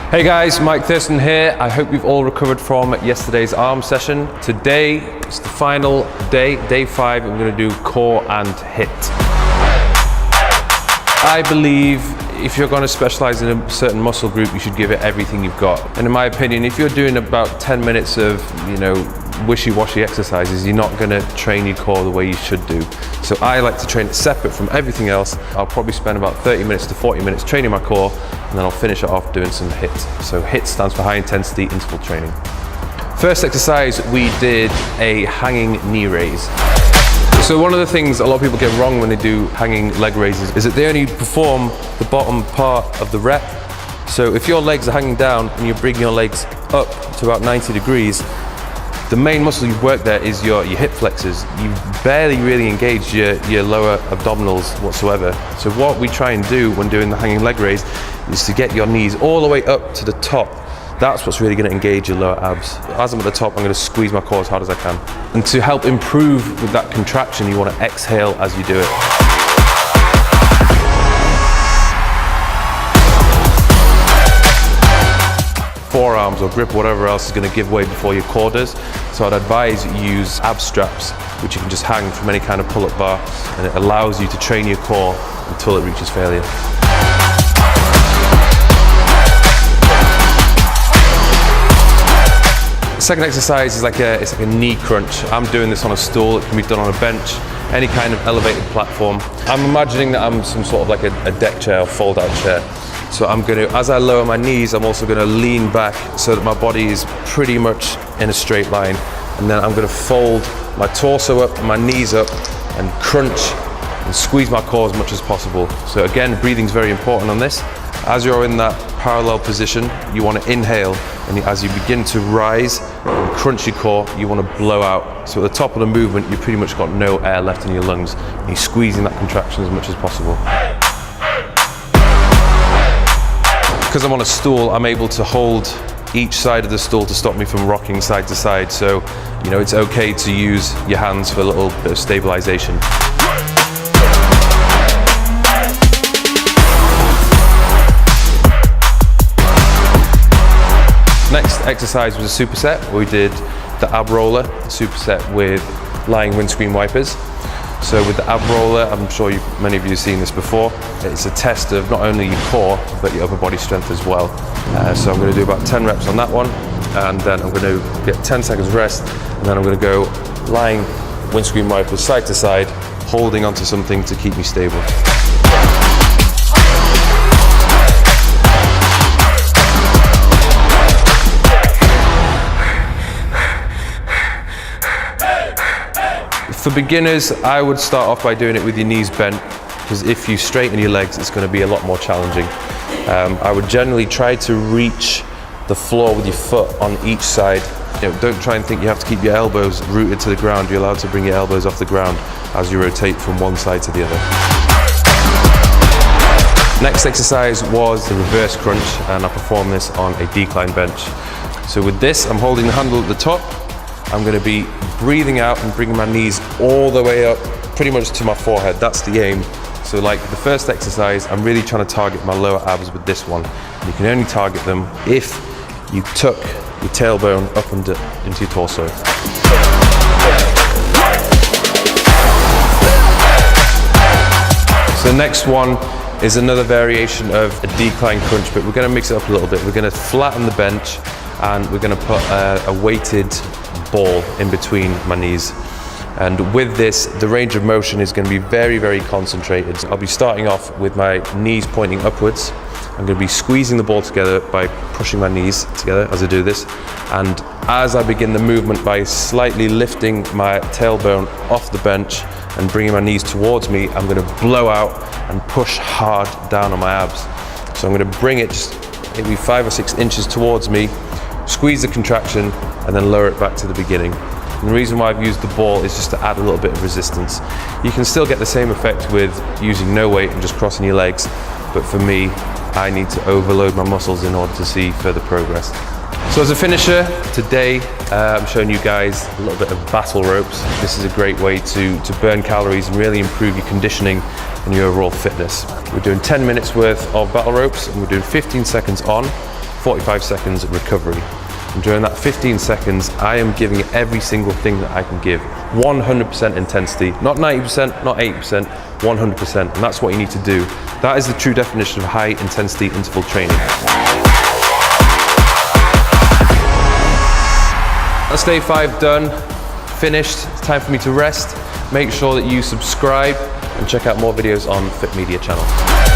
Hey guys, Mike Thurston here. I hope you've all recovered from yesterday's arm session. Today is the final day, day 5, and we're going to do core and hit. I believe if you're going to specialize in a certain muscle group, you should give it everything you've got. And in my opinion, if you're doing about 10 minutes of, wishy-washy exercises, you're not going to train your core the way you should do. So I like to train it separate from everything else. I'll probably spend about 30 minutes to 40 minutes training my core, and then I'll finish it off doing some HIT. So HIT stands for high intensity interval training. First exercise, we did a hanging knee raise. So one of the things a lot of people get wrong when they do hanging leg raises is that they only perform the bottom part of the rep. So if your legs are hanging down and you're bringing your legs up to about 90 degrees, the main muscle you've worked there is your hip flexors. You've barely really engaged your lower abdominals whatsoever. So what we try and do when doing the hanging leg raise is to get your knees all the way up to the top. That's what's really going to engage your lower abs. As I'm at the top, I'm going to squeeze my core as hard as I can. And to help improve with that contraction, you want to exhale as you do it. Forearms or grip or whatever else is going to give way before your core does. So I'd advise you use ab straps, which you can just hang from any kind of pull-up bar, and it allows you to train your core until it reaches failure. The second exercise is it's like a knee crunch. I'm doing this on a stool. It can be done on a bench, any kind of elevated platform. I'm imagining that I'm some sort of like a deck chair or fold-out chair. So I'm going to, as I lower my knees, I'm also going to lean back so that my body is pretty much in a straight line. And then I'm going to fold my torso up, my knees up, and crunch and squeeze my core as much as possible. So again, breathing's very important on this. As you're in that parallel position, you want to inhale, and as you begin to rise and crunch your core, you want to blow out. So at the top of the movement, you've pretty much got no air left in your lungs, and you're squeezing that contraction as much as possible. Because I'm on a stool, I'm able to hold each side of the stool to stop me from rocking side to side. So, it's okay to use your hands for a little bit of stabilization. Next exercise was a superset. We did the ab roller, superset with lying windscreen wipers. So with the ab roller, I'm sure many of you have seen this before. It's a test of not only your core, but your upper body strength as well. So I'm going to do about 10 reps on that one, and then I'm going to get 10 seconds rest, and then I'm going to go lying windscreen wipers side to side, holding onto something to keep me stable. For beginners, I would start off by doing it with your knees bent, because if you straighten your legs, it's going to be a lot more challenging. I would generally try to reach the floor with your foot on each side. Don't try and think you have to keep your elbows rooted to the ground. You're allowed to bring your elbows off the ground as you rotate from one side to the other. Next exercise was the reverse crunch, and I performed this on a decline bench. So with this, I'm holding the handle at the top. I'm going to be breathing out and bringing my knees all the way up, pretty much to my forehead. That's the aim. So like the first exercise, I'm really trying to target my lower abs with this one. You can only target them if you tuck your tailbone up into your torso. So the next one is another variation of a decline crunch, but we're going to mix it up a little bit. We're going to flatten the bench, and we're going to put a weighted ball in between my knees. And with this, the range of motion is going to be very, very concentrated. I'll be starting off with my knees pointing upwards. I'm going to be squeezing the ball together by pushing my knees together as I do this. And as I begin the movement by slightly lifting my tailbone off the bench and bringing my knees towards me, I'm going to blow out and push hard down on my abs. So I'm going to bring it just maybe 5 or 6 inches towards me, squeeze the contraction, and then lower it back to the beginning. And the reason why I've used the ball is just to add a little bit of resistance. You can still get the same effect with using no weight and just crossing your legs, but for me, I need to overload my muscles in order to see further progress. So as a finisher, today I'm showing you guys a little bit of battle ropes. This is a great way to burn calories and really improve your conditioning and your overall fitness. We're doing 10 minutes worth of battle ropes, and we're doing 15 seconds on, 45 seconds recovery. And during that 15 seconds, I am giving it every single thing that I can give. 100% intensity, not 90%, not 80%, 100%. And that's what you need to do. That is the true definition of high intensity interval training. That's day 5 done, finished. It's time for me to rest. Make sure that you subscribe and check out more videos on Fit Media channel.